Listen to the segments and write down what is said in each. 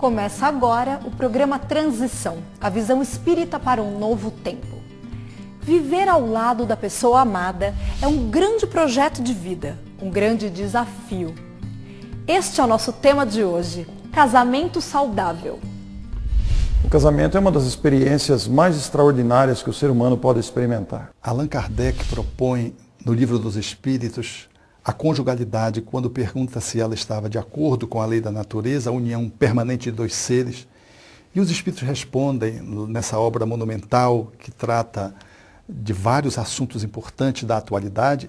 Começa agora o programa Transição, a visão espírita para um novo tempo. Viver ao lado da pessoa amada é um grande projeto de vida, um grande desafio. Este é o nosso tema de hoje, casamento saudável. O casamento é uma das experiências mais extraordinárias que o ser humano pode experimentar. Allan Kardec propõe no Livro dos Espíritos a conjugalidade quando pergunta se ela estava de acordo com a lei da natureza, a união permanente de dois seres. E os Espíritos respondem nessa obra monumental que trata de vários assuntos importantes da atualidade,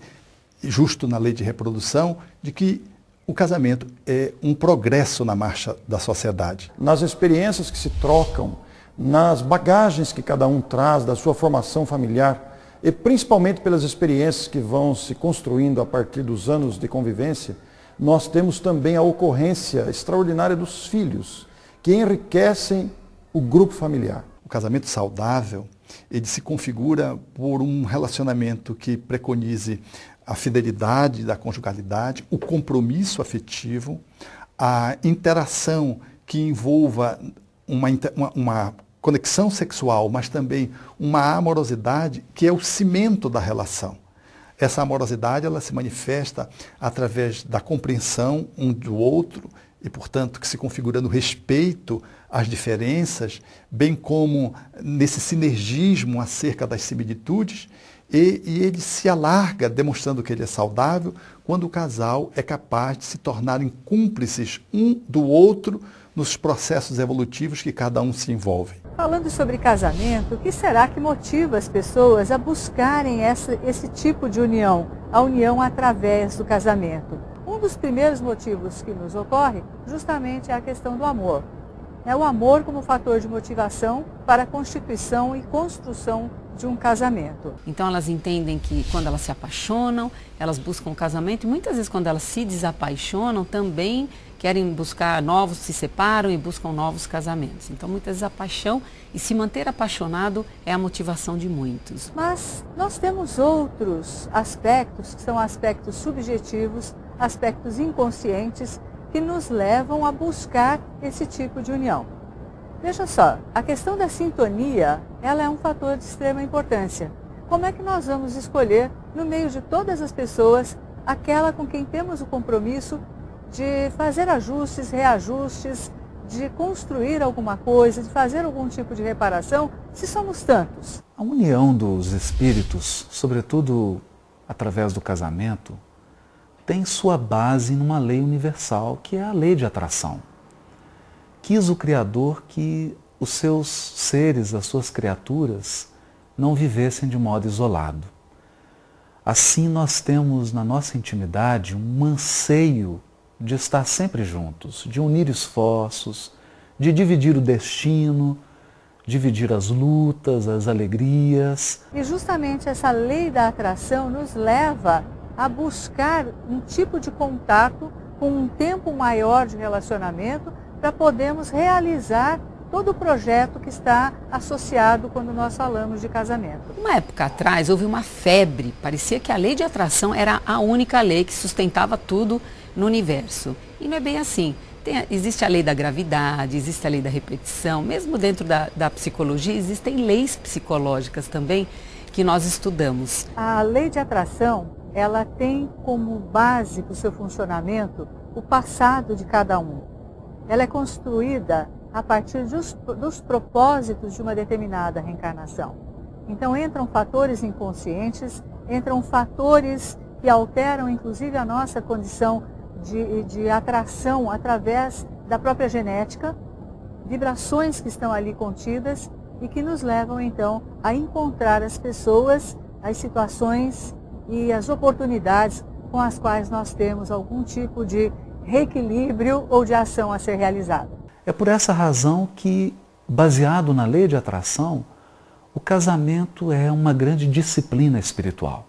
justo na lei de reprodução, de que o casamento é um progresso na marcha da sociedade. Nas experiências que se trocam, nas bagagens que cada um traz da sua formação familiar, e principalmente pelas experiências que vão se construindo a partir dos anos de convivência, nós temos também a ocorrência extraordinária dos filhos, que enriquecem o grupo familiar. O casamento saudável, ele se configura por um relacionamento que preconize a fidelidade da conjugalidade, o compromisso afetivo, a interação que envolva uma conexão sexual, mas também uma amorosidade que é o cimento da relação. Essa amorosidade ela se manifesta através da compreensão um do outro e, portanto, que se configura no respeito às diferenças, bem como nesse sinergismo acerca das similitudes, e ele se alarga, demonstrando que ele é saudável, quando o casal é capaz de se tornarem cúmplices um do outro nos processos evolutivos que cada um se envolve. Falando sobre casamento, o que será que motiva as pessoas a buscarem esse tipo de união, a união através do casamento? Um dos primeiros motivos que nos ocorre justamente é a questão do amor. É o amor como fator de motivação para a constituição e construção de um casamento. Então elas entendem que quando elas se apaixonam, elas buscam o casamento e muitas vezes quando elas se desapaixonam também querem buscar novos, se separam e buscam novos casamentos. Então muitas vezes a paixão e se manter apaixonado é a motivação de muitos. Mas nós temos outros aspectos que são aspectos subjetivos, aspectos inconscientes que nos levam a buscar esse tipo de união. Veja só, a questão da sintonia, ela é um fator de extrema importância. Como é que nós vamos escolher, no meio de todas as pessoas, aquela com quem temos o compromisso de fazer ajustes, reajustes, de construir alguma coisa, de fazer algum tipo de reparação, se somos tantos? A união dos espíritos, sobretudo através do casamento, tem sua base numa lei universal, que é a lei de atração. Quis o Criador que os seus seres, as suas criaturas, não vivessem de modo isolado. Assim nós temos na nossa intimidade um anseio de estar sempre juntos, de unir esforços, de dividir o destino, dividir as lutas, as alegrias. E justamente essa lei da atração nos leva a buscar um tipo de contato com um tempo maior de relacionamento para podermos realizar todo o projeto que está associado quando nós falamos de casamento. Uma época atrás houve uma febre, parecia que a lei de atração era a única lei que sustentava tudo no universo. E não é bem assim. Existe a lei da gravidade, existe a lei da repetição, mesmo dentro da psicologia existem leis psicológicas também que nós estudamos. A lei de atração, ela tem como base para o seu funcionamento o passado de cada um. Ela é construída a partir dos propósitos de uma determinada reencarnação. Então entram fatores inconscientes, entram fatores que alteram inclusive a nossa condição de atração através da própria genética, vibrações que estão ali contidas e que nos levam então a encontrar as pessoas, as situações e as oportunidades com as quais nós temos algum tipo de reequilíbrio ou de ação a ser realizada. É por essa razão que, baseado na lei de atração, o casamento é uma grande disciplina espiritual.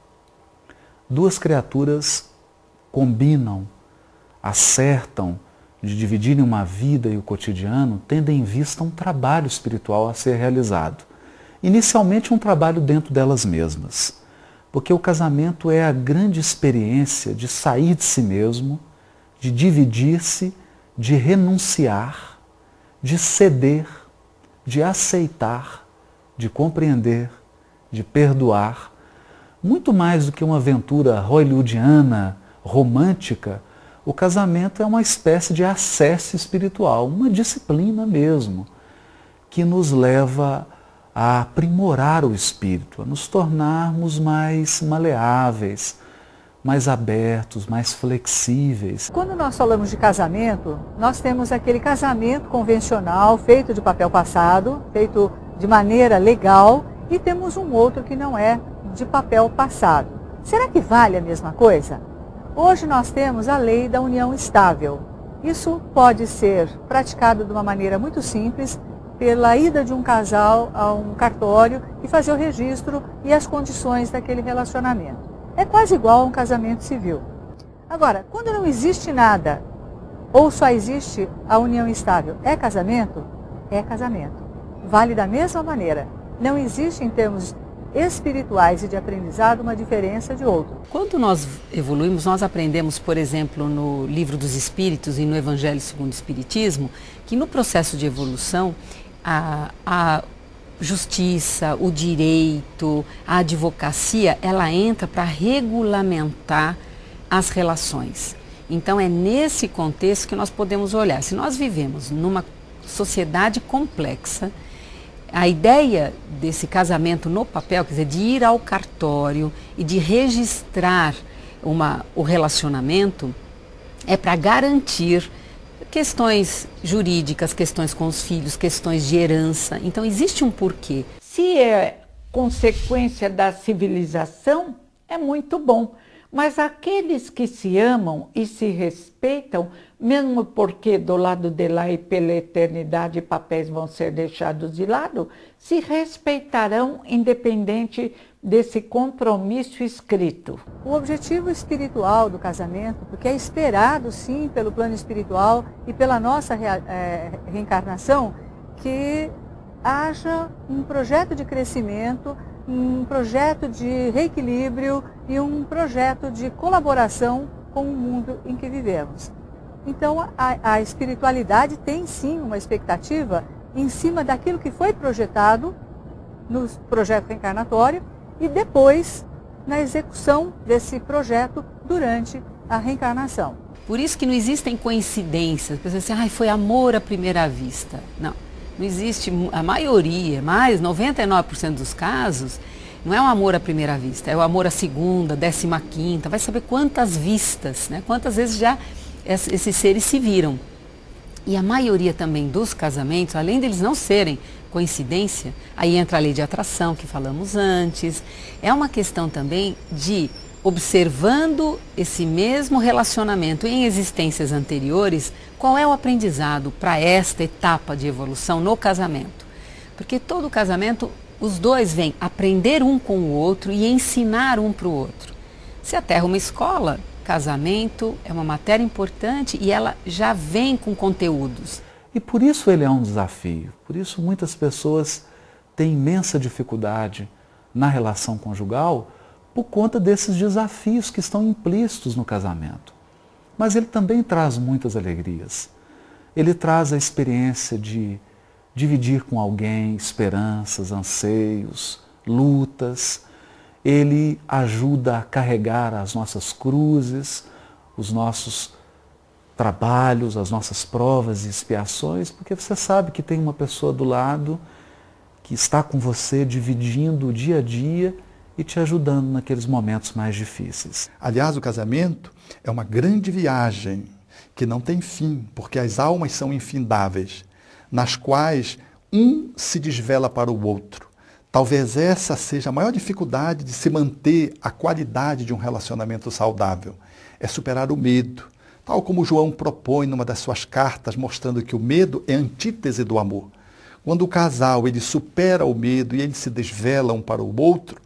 Duas criaturas combinam, acertam de dividirem uma vida e o cotidiano, tendo em vista um trabalho espiritual a ser realizado. Inicialmente um trabalho dentro delas mesmas, porque o casamento é a grande experiência de sair de si mesmo, de dividir-se, de renunciar, de ceder, de aceitar, de compreender, de perdoar, muito mais do que uma aventura hollywoodiana, romântica. O casamento é uma espécie de acesso espiritual, uma disciplina mesmo, que nos leva a aprimorar o espírito, a nos tornarmos mais maleáveis, mais abertos, mais flexíveis. Quando nós falamos de casamento, nós temos aquele casamento convencional, feito de papel passado, feito de maneira legal, e temos um outro que não é de papel passado. Será que vale a mesma coisa? Hoje nós temos a lei da união estável. Isso pode ser praticado de uma maneira muito simples, pela ida de um casal a um cartório e fazer o registro e as condições daquele relacionamento. É quase igual a um casamento civil. Agora, quando não existe nada, ou só existe a união estável, é casamento? É casamento. Vale da mesma maneira. Não existe em termos espirituais e de aprendizado uma diferença de outro. Quando nós evoluímos, nós aprendemos, por exemplo, no Livro dos Espíritos e no Evangelho segundo o Espiritismo, que no processo de evolução, a justiça, o direito, a advocacia, ela entra para regulamentar as relações. Então é nesse contexto que nós podemos olhar. Se nós vivemos numa sociedade complexa, a ideia desse casamento no papel, quer dizer, de ir ao cartório e de registrar o relacionamento, é para garantir questões jurídicas, questões com os filhos, questões de herança. Então existe um porquê. Se é consequência da civilização, é muito bom. Mas aqueles que se amam e se respeitam, mesmo porque do lado de lá e pela eternidade papéis vão ser deixados de lado, se respeitarão independente desse compromisso escrito. O objetivo espiritual do casamento, porque é esperado sim pelo plano espiritual e pela nossa reencarnação, que haja um projeto de crescimento, um projeto de reequilíbrio e um projeto de colaboração com o mundo em que vivemos. Então, a espiritualidade tem sim uma expectativa em cima daquilo que foi projetado no projeto reencarnatório e depois na execução desse projeto durante a reencarnação. Por isso que não existem coincidências. Pessoas dizem assim, foi amor à primeira vista. Não existe, a maioria, mais 99% dos casos, não é um amor à primeira vista, é o amor à segunda, 15ª, vai saber quantas vistas, né? Quantas vezes já esses seres se viram. E a maioria também dos casamentos, além deles não serem coincidência, aí entra a lei de atração que falamos antes, é uma questão também de, observando esse mesmo relacionamento em existências anteriores, qual é o aprendizado para esta etapa de evolução no casamento? Porque todo casamento, os dois vêm aprender um com o outro e ensinar um para o outro. Se a Terra é uma escola, casamento é uma matéria importante e ela já vem com conteúdos. E por isso ele é um desafio, por isso muitas pessoas têm imensa dificuldade na relação conjugal por conta desses desafios que estão implícitos no casamento. Mas ele também traz muitas alegrias. Ele traz a experiência de dividir com alguém esperanças, anseios, lutas. Ele ajuda a carregar as nossas cruzes, os nossos trabalhos, as nossas provas e expiações, porque você sabe que tem uma pessoa do lado que está com você dividindo o dia a dia e te ajudando naqueles momentos mais difíceis. Aliás, o casamento é uma grande viagem que não tem fim, porque as almas são infindáveis, nas quais um se desvela para o outro. Talvez essa seja a maior dificuldade de se manter a qualidade de um relacionamento saudável. É superar o medo, tal como João propõe numa das suas cartas, mostrando que o medo é a antítese do amor. Quando o casal ele supera o medo e eles se desvelam para o outro,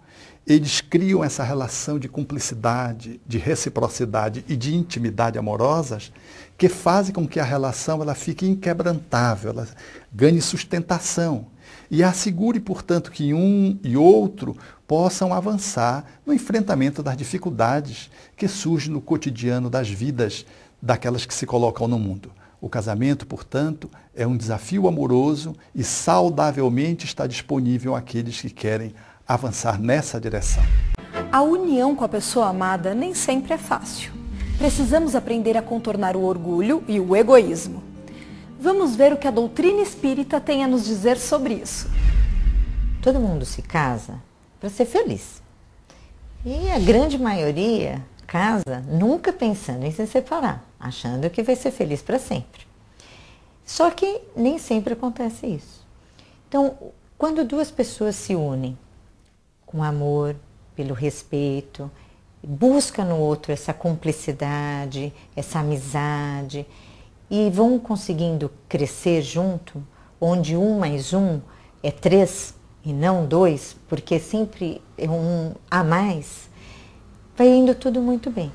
eles criam essa relação de cumplicidade, de reciprocidade e de intimidade amorosas que fazem com que a relação ela fique inquebrantável, ela ganhe sustentação e assegure, portanto, que um e outro possam avançar no enfrentamento das dificuldades que surgem no cotidiano das vidas daquelas que se colocam no mundo. O casamento, portanto, é um desafio amoroso e saudavelmente está disponível àqueles que querem avançar nessa direção. A união com a pessoa amada nem sempre é fácil. Precisamos aprender a contornar o orgulho e o egoísmo. Vamos ver o que a doutrina espírita tem a nos dizer sobre isso. Todo mundo se casa para ser feliz. E a grande maioria casa nunca pensando em se separar, achando que vai ser feliz para sempre. Só que nem sempre acontece isso. Então, quando duas pessoas se unem com amor, pelo respeito, buscam no outro essa cumplicidade, essa amizade, e vão conseguindo crescer junto, onde 1 mais 1 é 3 e não 2, porque sempre é um a mais, vai indo tudo muito bem.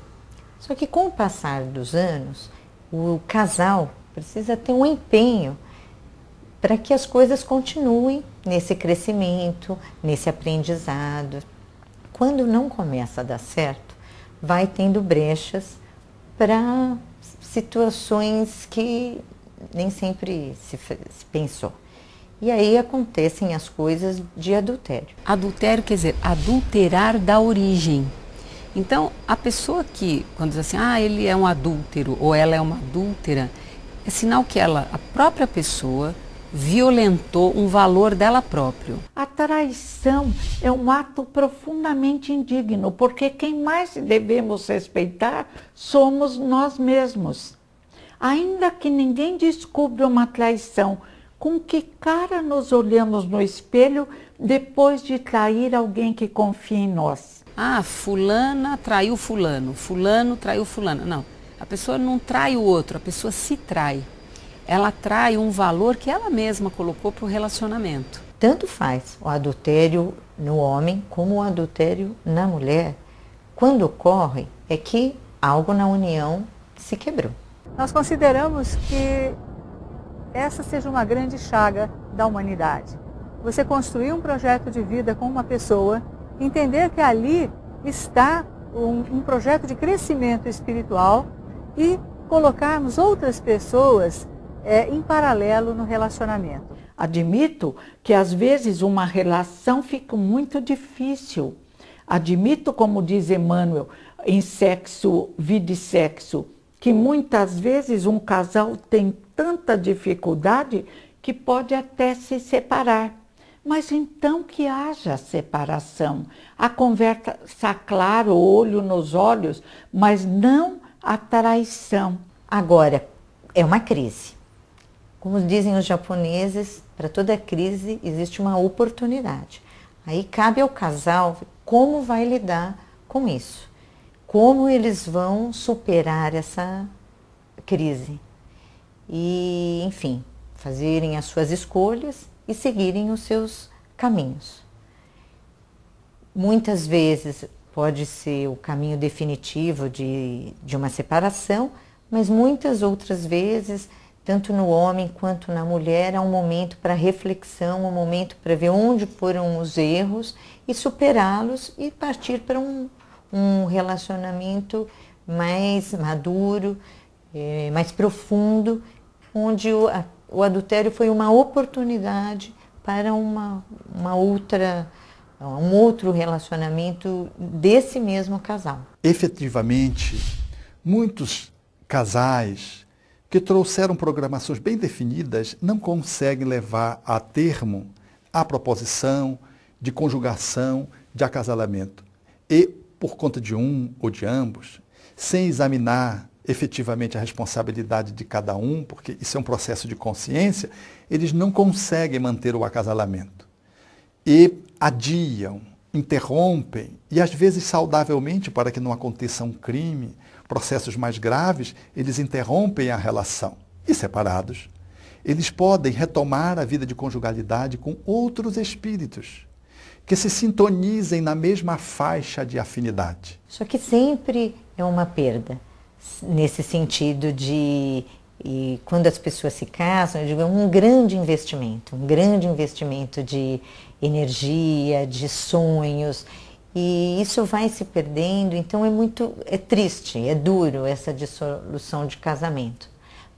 Só que com o passar dos anos, o casal precisa ter um empenho para que as coisas continuem nesse crescimento, nesse aprendizado. Quando não começa a dar certo, vai tendo brechas para situações que nem sempre se pensou. E aí acontecem as coisas de adultério. Adultério quer dizer adulterar da origem. Então, a pessoa que, quando diz assim, ele é um adúltero ou ela é uma adúltera, é sinal que ela, a própria pessoa, violentou um valor dela próprio. A traição é um ato profundamente indigno, porque quem mais devemos respeitar somos nós mesmos. Ainda que ninguém descubra uma traição, com que cara nos olhamos no espelho depois de trair alguém que confia em nós? Fulana traiu fulano, fulano traiu fulana. Não, a pessoa não trai o outro, a pessoa se trai. Ela trai um valor que ela mesma colocou para o relacionamento. Tanto faz o adultério no homem como o adultério na mulher. Quando ocorre, é que algo na união se quebrou. Nós consideramos que essa seja uma grande chaga da humanidade. Você construir um projeto de vida com uma pessoa, entender que ali está um projeto de crescimento espiritual e colocarmos outras pessoas em paralelo no relacionamento. Admito que às vezes uma relação fica muito difícil. Admito, como diz Emmanuel, em Sexo, Vida e Sexo, que muitas vezes um casal tem tanta dificuldade que pode até se separar. Mas então que haja separação, a conversa clara, o olho nos olhos, mas não a traição. Agora, é uma crise. Como dizem os japoneses, para toda crise existe uma oportunidade. Aí cabe ao casal como vai lidar com isso. Como eles vão superar essa crise. E, enfim, fazerem as suas escolhas e seguirem os seus caminhos. Muitas vezes pode ser o caminho definitivo de uma separação, mas muitas outras vezes, tanto no homem quanto na mulher, há um momento para reflexão, um momento para ver onde foram os erros e superá-los e partir para um relacionamento mais maduro, mais profundo, onde o adultério foi uma oportunidade para um outro relacionamento desse mesmo casal. Efetivamente, muitos casais que trouxeram programações bem definidas não conseguem levar a termo a proposição de conjugação, de acasalamento. E, por conta de um ou de ambos, sem examinar efetivamente a responsabilidade de cada um, porque isso é um processo de consciência, eles não conseguem manter o acasalamento. E adiam, interrompem, e às vezes saudavelmente, para que não aconteça um crime, processos mais graves, eles interrompem a relação. E separados, eles podem retomar a vida de conjugalidade com outros espíritos, que se sintonizem na mesma faixa de afinidade. Só que sempre é uma perda. Nesse sentido de, quando as pessoas se casam, eu digo, é um grande investimento de energia, de sonhos, e isso vai se perdendo, então é triste, é duro essa dissolução de casamento.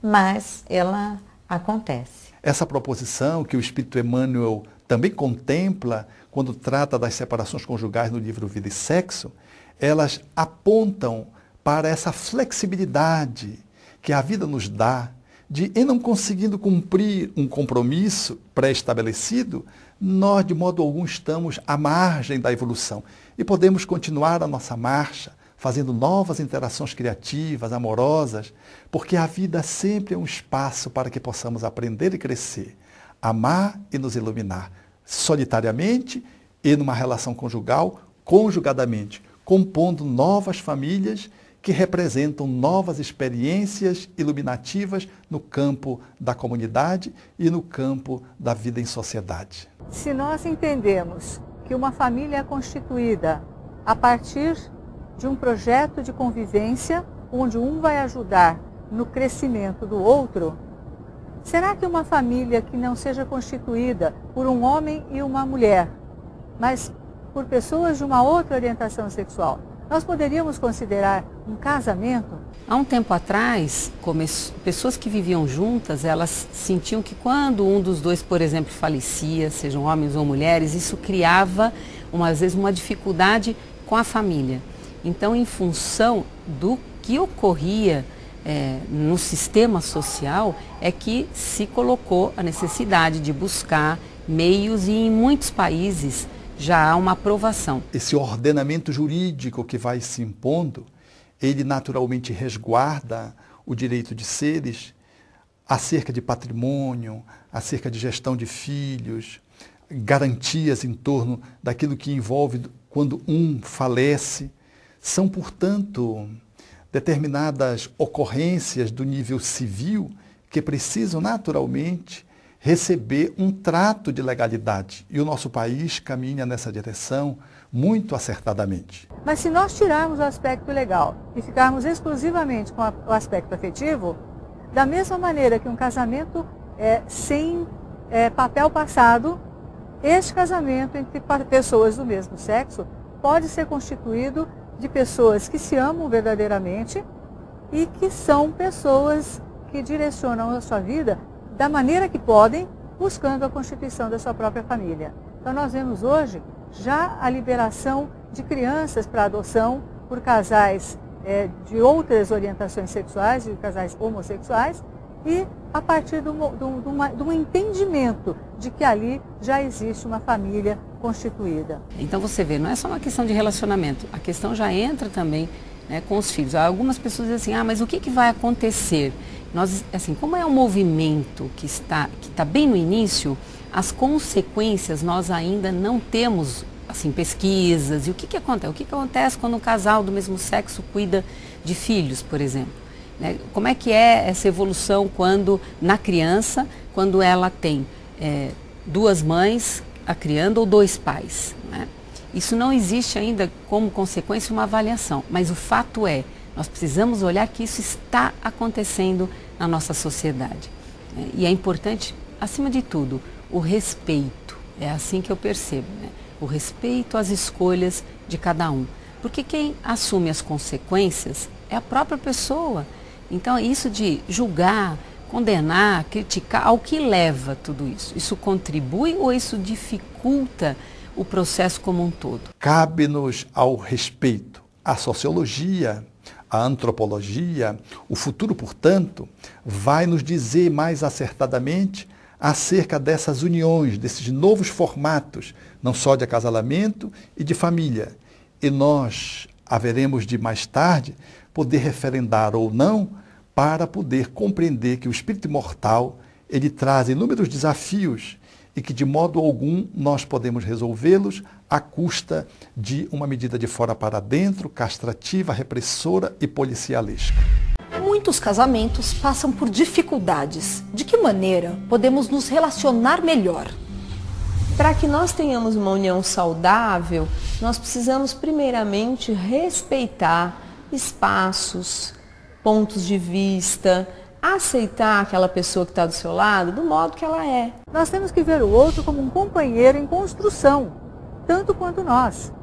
mas ela acontece. Essa proposição que o Espírito Emmanuel também contempla quando trata das separações conjugais no livro Vida e Sexo, elas apontam para essa flexibilidade que a vida nos dá de, em não conseguindo cumprir um compromisso pré-estabelecido, nós de modo algum estamos à margem da evolução e podemos continuar a nossa marcha, fazendo novas interações criativas, amorosas, porque a vida sempre é um espaço para que possamos aprender e crescer, amar e nos iluminar, solitariamente e numa relação conjugal, conjugadamente, compondo novas famílias que representam novas experiências iluminativas no campo da comunidade e no campo da vida em sociedade. Se nós entendemos que uma família é constituída a partir de um projeto de convivência, onde um vai ajudar no crescimento do outro, será que uma família que não seja constituída por um homem e uma mulher, mas por pessoas de uma outra orientação sexual, nós poderíamos considerar um casamento? Há um tempo atrás, pessoas que viviam juntas, elas sentiam que quando um dos dois, por exemplo, falecia, sejam homens ou mulheres, isso criava, às vezes, uma dificuldade com a família. Então, em função do que ocorria no sistema social, é que se colocou a necessidade de buscar meios, e em muitos países já há uma aprovação. Esse ordenamento jurídico que vai se impondo, ele naturalmente resguarda o direito de seres acerca de patrimônio, acerca de gestão de filhos, garantias em torno daquilo que envolve quando um falece. São, portanto, determinadas ocorrências do nível civil que precisam naturalmente receber um trato de legalidade. E o nosso país caminha nessa direção muito acertadamente. Mas se nós tirarmos o aspecto legal e ficarmos exclusivamente com o aspecto afetivo, da mesma maneira que um casamento sem papel passado, este casamento entre pessoas do mesmo sexo pode ser constituído de pessoas que se amam verdadeiramente e que são pessoas que direcionam a sua vida da maneira que podem, buscando a constituição da sua própria família. Então nós vemos hoje já a liberação de crianças para adoção por casais de outras orientações sexuais, de casais homossexuais, e a partir de um entendimento de que ali já existe uma família constituída. Então você vê, não é só uma questão de relacionamento, a questão já entra também, né, com os filhos. Algumas pessoas dizem assim, mas o que vai acontecer? Nós, assim, como é um movimento que está bem no início, as consequências nós ainda não temos, assim, pesquisas. E o que acontece? O que acontece quando um casal do mesmo sexo cuida de filhos, por exemplo? Né? Como é que é essa evolução quando, na criança, quando ela tem duas mães a criando ou dois pais? Né? Isso não existe ainda como consequência uma avaliação, mas o fato é, nós precisamos olhar que isso está acontecendo na nossa sociedade. E é importante, acima de tudo, o respeito. É assim que eu percebo, né? O respeito às escolhas de cada um. Porque quem assume as consequências é a própria pessoa. Então, isso de julgar, condenar, criticar, ao que leva tudo isso? Isso contribui ou isso dificulta o processo como um todo? Cabe-nos ao respeito. A sociologia, a antropologia, o futuro, portanto, vai nos dizer mais acertadamente acerca dessas uniões, desses novos formatos, não só de acasalamento e de família. E nós haveremos de, mais tarde, poder referendar ou não, para poder compreender que o espírito imortal, ele traz inúmeros desafios e que de modo algum nós podemos resolvê-los à custa de uma medida de fora para dentro, castrativa, repressora e policialesca. Muitos casamentos passam por dificuldades. De que maneira podemos nos relacionar melhor? Para que nós tenhamos uma união saudável, nós precisamos primeiramente respeitar espaços, pontos de vista, aceitar aquela pessoa que está do seu lado do modo que ela é. Nós temos que ver o outro como um companheiro em construção, tanto quanto nós.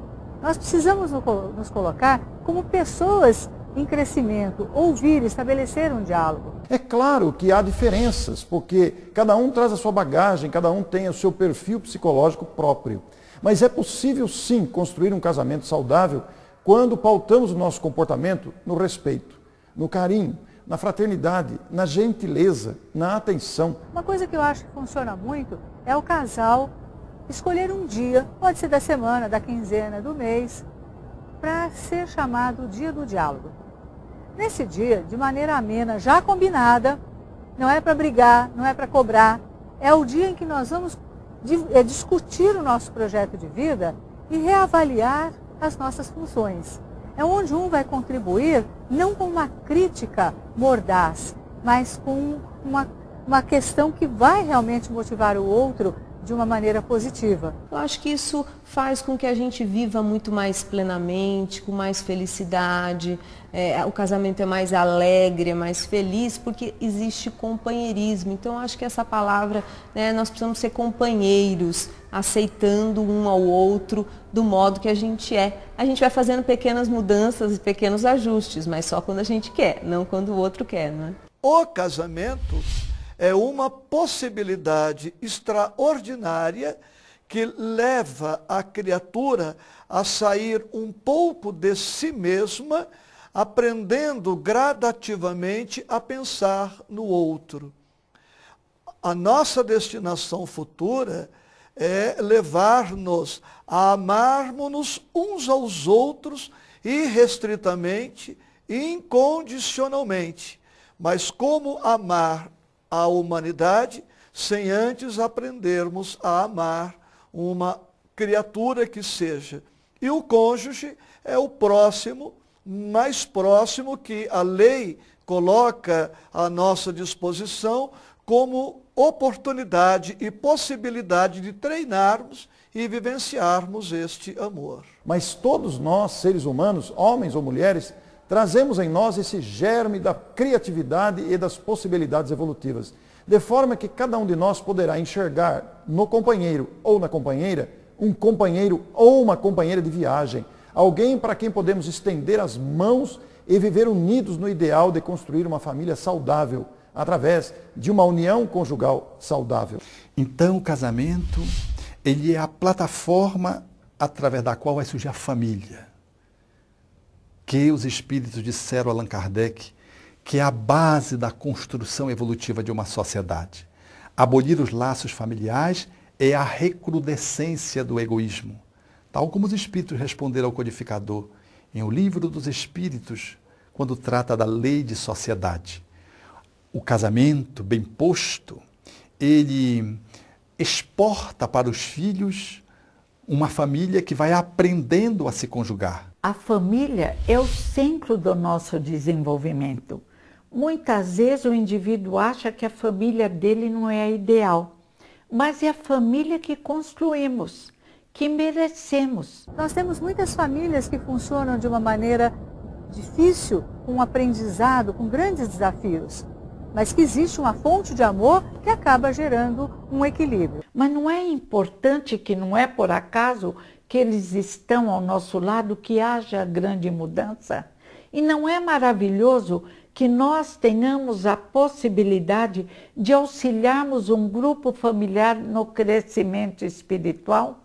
Nós precisamos nos colocar como pessoas em crescimento, ouvir, estabelecer um diálogo. É claro que há diferenças, porque cada um traz a sua bagagem, cada um tem o seu perfil psicológico próprio. Mas é possível sim construir um casamento saudável quando pautamos o nosso comportamento no respeito, no carinho, na fraternidade, na gentileza, na atenção. Uma coisa que eu acho que funciona muito é o casal escolher um dia, pode ser da semana, da quinzena, do mês, para ser chamado Dia do Diálogo. Nesse dia, de maneira amena, já combinada, não é para brigar, não é para cobrar, é o dia em que nós vamos discutir o nosso projeto de vida e reavaliar as nossas funções. É onde um vai contribuir não com uma crítica mordaz, mas com uma questão que vai realmente motivar o outro de uma maneira positiva. Eu acho que isso faz com que a gente viva muito mais plenamente, com mais felicidade. O casamento é mais alegre, é mais feliz, porque existe companheirismo. Então, eu acho que essa palavra, nós precisamos ser companheiros, aceitando um ao outro do modo que a gente é. A gente vai fazendo pequenas mudanças e pequenos ajustes, mas só quando a gente quer, não quando o outro quer, não é? O casamento é uma possibilidade extraordinária que leva a criatura a sair um pouco de si mesma, aprendendo gradativamente a pensar no outro. A nossa destinação futura é levar-nos a amarmos-nos uns aos outros irrestritamente, incondicionalmente. Mas como amar a humanidade sem antes aprendermos a amar uma criatura que seja? E o cônjuge é o próximo, mais próximo, que a lei coloca à nossa disposição como oportunidade e possibilidade de treinarmos e vivenciarmos este amor. Mas todos nós, seres humanos, homens ou mulheres, trazemos em nós esse germe da criatividade e das possibilidades evolutivas, de forma que cada um de nós poderá enxergar no companheiro ou na companheira um companheiro ou uma companheira de viagem, alguém para quem podemos estender as mãos e viver unidos no ideal de construir uma família saudável, através de uma união conjugal saudável. Então, o casamento, ele é a plataforma através da qual vai surgir a família, que os espíritos disseram a Allan Kardec, que é a base da construção evolutiva de uma sociedade. Abolir os laços familiares é a recrudescência do egoísmo, tal como os espíritos responderam ao codificador em O Livro dos Espíritos, quando trata da lei de sociedade. O casamento, bem posto, ele exporta para os filhos uma família que vai aprendendo a se conjugar. A família é o centro do nosso desenvolvimento. Muitas vezes o indivíduo acha que a família dele não é a ideal, mas é a família que construímos, que merecemos. Nós temos muitas famílias que funcionam de uma maneira difícil, com um aprendizado, com grandes desafios, mas que existe uma fonte de amor que acaba gerando um equilíbrio. Mas não é importante, que não é por acaso que eles estão ao nosso lado, que haja grande mudança? E não é maravilhoso que nós tenhamos a possibilidade de auxiliarmos um grupo familiar no crescimento espiritual?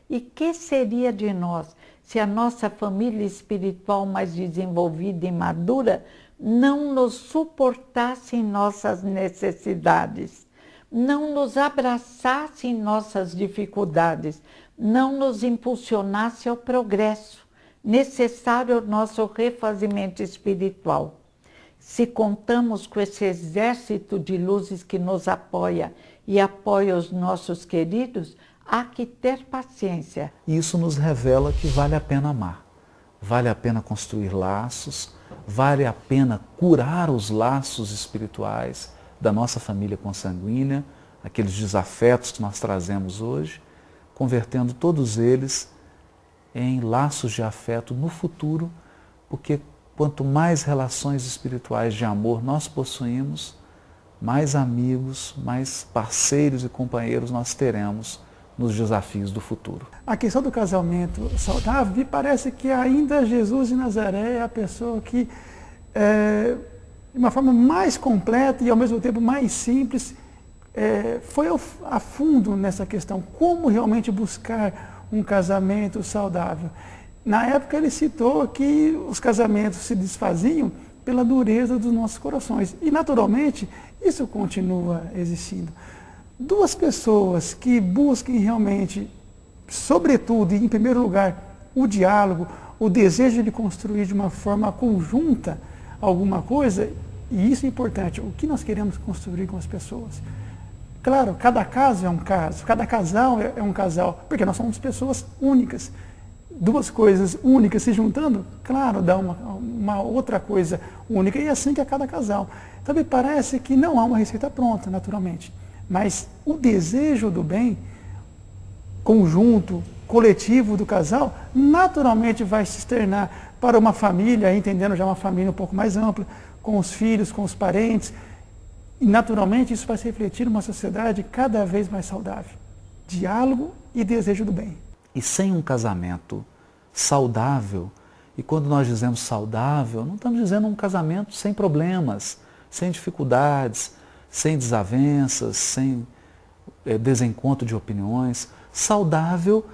E que seria de nós se a nossa família espiritual mais desenvolvida e madura não nos suportasse em nossas necessidades, não nos abraçasse em nossas dificuldades, não nos impulsionasse ao progresso necessário ao nosso refazimento espiritual? Se contamos com esse exército de luzes que nos apoia e apoia os nossos queridos, há que ter paciência. Isso nos revela que vale a pena amar, vale a pena construir laços, vale a pena curar os laços espirituais da nossa família consanguínea, aqueles desafetos que nós trazemos hoje, convertendo todos eles em laços de afeto no futuro, porque quanto mais relações espirituais de amor nós possuímos, mais amigos, mais parceiros e companheiros nós teremos nos desafios do futuro. A questão do casamento saudável, me parece que ainda Jesus de Nazaré é a pessoa que, de uma forma mais completa e ao mesmo tempo mais simples, foi a fundo nessa questão, como realmente buscar um casamento saudável. Na época ele citou que os casamentos se desfaziam pela dureza dos nossos corações. E naturalmente isso continua existindo. Duas pessoas que busquem realmente, sobretudo e em primeiro lugar, o diálogo, o desejo de construir de uma forma conjunta alguma coisa, e isso é importante, o que nós queremos construir com as pessoas. Claro, cada caso é um caso, cada casal é um casal, porque nós somos pessoas únicas. Duas coisas únicas se juntando, claro, dá uma outra coisa única, e assim que é cada casal. Então me parece que não há uma receita pronta, naturalmente, mas o desejo do bem, conjunto, coletivo do casal, naturalmente vai se externar para uma família, entendendo já uma família um pouco mais ampla, com os filhos, com os parentes, e naturalmente isso vai se refletir numa sociedade cada vez mais saudável. Diálogo e desejo do bem. E sem um casamento saudável, e quando nós dizemos saudável, não estamos dizendo um casamento sem problemas, sem dificuldades, sem desavenças, sem desencontro de opiniões. Saudável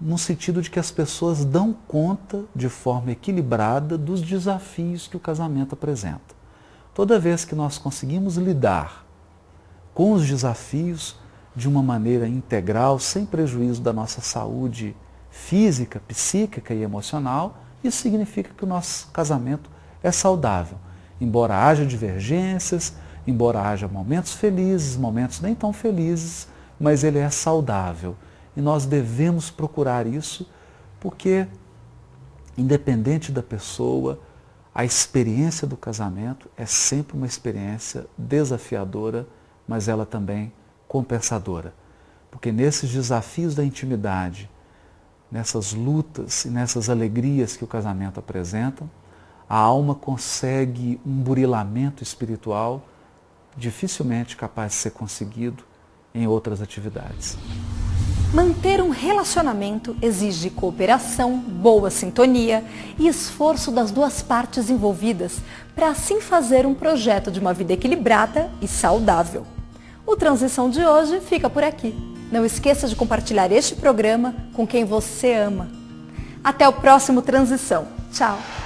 no sentido de que as pessoas dão conta de forma equilibrada dos desafios que o casamento apresenta. Toda vez que nós conseguimos lidar com os desafios de uma maneira integral, sem prejuízo da nossa saúde física, psíquica e emocional, isso significa que o nosso casamento é saudável. Embora haja divergências, embora haja momentos felizes, momentos nem tão felizes, mas ele é saudável. E nós devemos procurar isso porque, independente da pessoa, a experiência do casamento é sempre uma experiência desafiadora, mas ela também compensadora. Porque nesses desafios da intimidade, nessas lutas e nessas alegrias que o casamento apresenta, a alma consegue um burilamento espiritual dificilmente capaz de ser conseguido em outras atividades. Manter um relacionamento exige cooperação, boa sintonia e esforço das duas partes envolvidas para assim fazer um projeto de uma vida equilibrada e saudável. O Transição de hoje fica por aqui. Não esqueça de compartilhar este programa com quem você ama. Até o próximo Transição. Tchau!